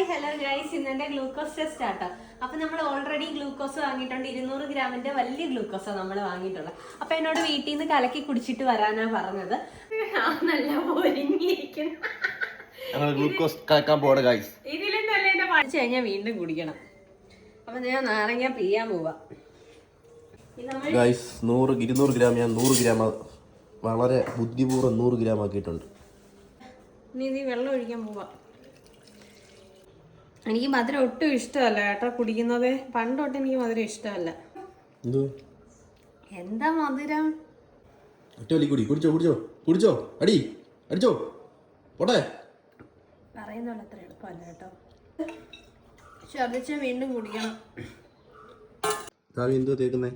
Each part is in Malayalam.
ഹലോ ഗൈസ്, ഇന്നെന്റെ ഗ്ലൂക്കോസ് ടെസ്റ്റ് ആട്ടോ. അപ്പൊ നമ്മൾ ഓൾറെഡി ഗ്ലൂക്കോസ് വാങ്ങിയിട്ടുണ്ട്. 200 ഗ്രാമിന്റെ വലിയ ഗ്ലൂക്കോസാണ് നമ്മൾ വാങ്ങിയിട്ടുള്ളത്. അപ്പൊ എന്നോട് വീട്ടിൽ നിന്ന് കലക്കി കുടിച്ചിട്ട് വരാനാ പറഞ്ഞത്. നല്ല ഒരുങ്ങിയിരിക്കുന്നു. ഇതിലും നല്ല എന്നെ പഠിച്ചു കഴിഞ്ഞാൽ വീണ്ടും കുടിക്കണം. അപ്പൊ ഞാൻ നാരങ്ങ പിഴിയാൻ പോവാ. 200 ഗ്രാം ഞാൻ 100 ഗ്രാം വളരെ ബുദ്ധിപൂർവ്വം 100 ഗ്രാം ആക്കിയിട്ടുണ്ട്. ഇനി വെള്ളം ഒഴിക്കാൻ പോവാ. എനിക്ക് മധുരം ഒട്ടും ഇഷ്ടമല്ല കേട്ടോ കുടിക്കുന്നത്. പണ്ടൊട്ട് എനിക്ക് മധുരം ഇഷ്ടമല്ല. എന്താ മധുരം? കുടിച്ചോ അടിച്ചോ പോട്ടെ. പറയുന്ന പോലെ അത്ര എളുപ്പമല്ല കേട്ടോ. ഛർദിച്ച വീണ്ടും കുടിക്കണം. എന്തോ തേക്കുന്നേ?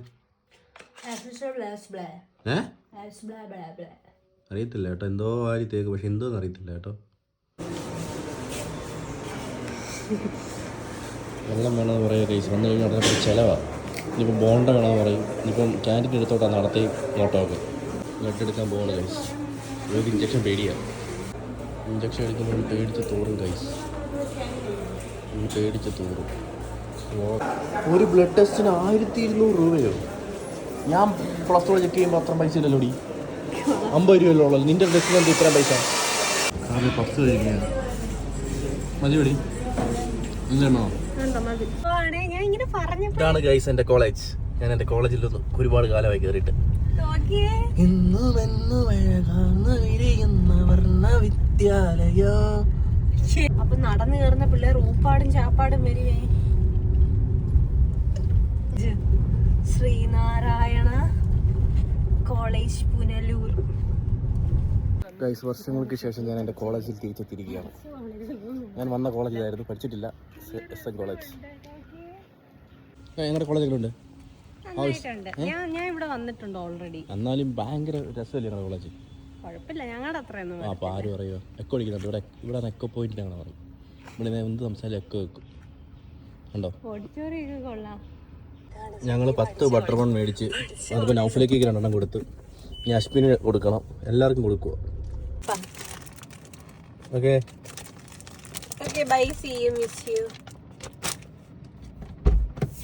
അറിയത്തില്ല കേട്ടോ, എന്തോ വാരി തേക്ക്, പക്ഷെ എന്തോന്ന് അറിയത്തില്ല കേട്ടോ. വെള്ളം വേണമെന്ന് പറയുക കേസ് വന്നു കഴിഞ്ഞാൽ ഉടനെ ചിലവാണ്. ഇനിയിപ്പോൾ ബോണ്ട വേണമെന്ന് പറയും. ഇനിയിപ്പം ക്യാൻറ്റീൻ എടുത്തോട്ടാണ് നടത്തി നോട്ടമൊക്കെ. ബ്ലഡ് എടുക്കാൻ പോകണ കൈസ്. ഒരു ഇഞ്ചക്ഷൻ പേടിയാണ്. ഇഞ്ചക്ഷൻ എടുക്കുമ്പോൾ പേടിച്ച് തോറും കൈസ്, പേടിച്ച് തോറും. ഒരു ബ്ലഡ് ടെസ്റ്റിന് 1200 രൂപയോ? ഞാൻ പ്ലസ് ടു ചെക്ക് ചെയ്യുമ്പോൾ അത്ര പൈസ ഇല്ലല്ലോ. 50 രൂപയല്ലോ ഉള്ളൂ. നിന്റെ ടെസ്റ്റിന് എന്ത് ഇത്ര പൈസ? പത്ത് കഴിക്കുകയാണ്. മതിപടി ഇല്ലണോ? ഇതാണ് ഗൈസ് എൻ്റെ കോളേജ്. ഞാൻ എൻ്റെ കോളേജിൽ ഒരുപാട് കാലമായി കയറിയിട്ട്. അപ്പൊ നടന്നു കയറുന്ന പിള്ളേർ ഊപ്പാടും ചാപ്പാടും വരുവേ. ശ്രീനാരായണ കോളേജ് പുനലൂർ. ഗൈസ്, വർഷങ്ങൾക്ക് ശേഷം ഞാൻ എൻ്റെ കോളേജിൽ തിരിച്ചെത്തിയിരിക്കുകയാണ്. ഞാൻ വന്ന കോളേജിലായിരുന്നു, പഠിച്ചിട്ടില്ല. SM college. ഞങ്ങളുടെ കോളേജിലുണ്ട്. ഞാൻ ഇവിടെ വന്നിട്ടുണ്ട് ഓൾറെഡി. എന്നാലും ഭയങ്കര രസമല്ലേ ഞങ്ങളുടെ കോളേജ്? കുഴപ്പമില്ല, ഞങ്ങളുടെ അത്രയൊന്നും. അപ്പോൾ ആരും പറയുമോ എക്കോ അടിക്കുന്നുണ്ട് ഇവിടെ എക്കോ പോയിന്റ് ഞങ്ങൾ പറയും. ഇവിടെ എന്ത് സംസാരിച്ചാലും എക്കോ വെക്കും. ഉണ്ടോ? ഓഡിറ്റോറിയൊക്കെ കൊള്ളാം. ഞങ്ങൾ 10 ബട്ടർ ബൺ മേടിച്ച് അതിപ്പോൾ നൗഫിലേക്ക് 2 കൊടുത്ത് ഇനി അശ്വിന് കൊടുക്കണം. എല്ലാവർക്കും കൊടുക്കുക. Okay, bye. See you. Miss you.